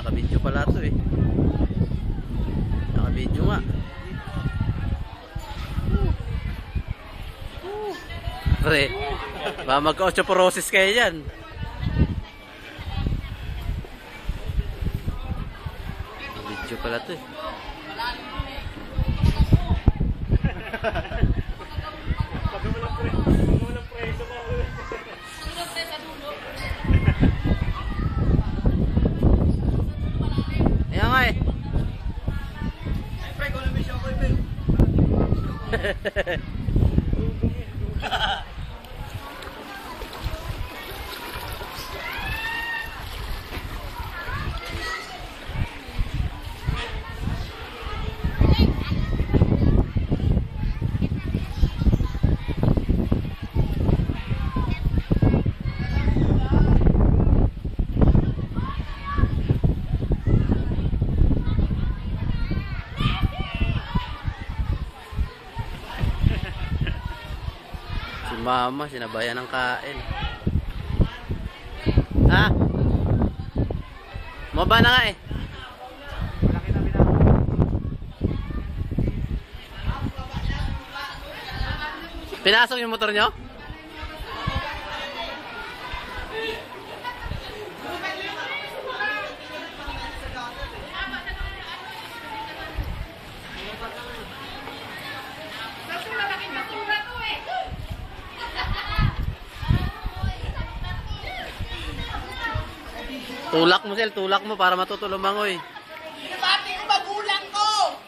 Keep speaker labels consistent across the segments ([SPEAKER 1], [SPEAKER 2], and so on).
[SPEAKER 1] Naka-video pala ito eh. Naka-video nga. Pre, baka magka-osteoporosis kayo dyan. Video pala ito eh. Ayan nga eh. Si mama, sinabayan ng kain. Ha? Maba na nga eh. Pinasok yung motor nyo? Tulak mo, Sel, tulak mo para matutulong mangoy.
[SPEAKER 2] Pati yung magulang ko!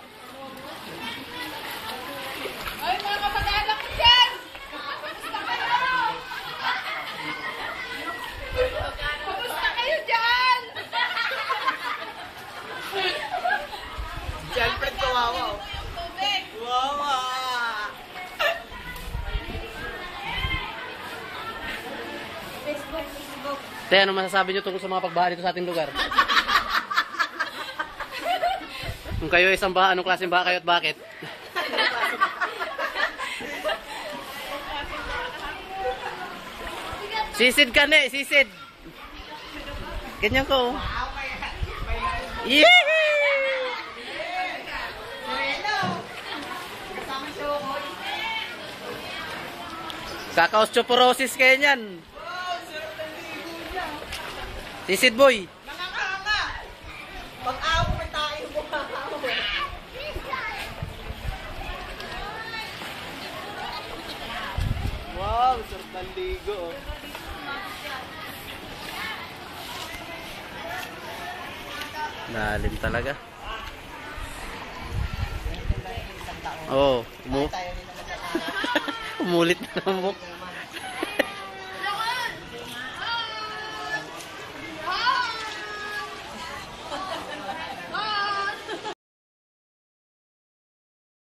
[SPEAKER 2] Ay, mga kapag-anak ko dyan! Kamusta kayo? Kamusta kayo dyan?
[SPEAKER 3] Si Alfred kawawa. Kawawa!
[SPEAKER 1] Te, ano masasabi nyo tungkol sa mga pagbaha dito sa ating lugar? Kung kayo isang baha, anong klaseng baha kayo at bakit? Sisid ka ne, sisid. Ganyan ko. Yee! Kaka-osteoporosis kayo niyan. Sisid boy.
[SPEAKER 3] Nakakanga! Pag-awa may tayo mo. Wow, sarap ng ligo.
[SPEAKER 1] Lalim talaga. Oo. Umulit na ng buhok.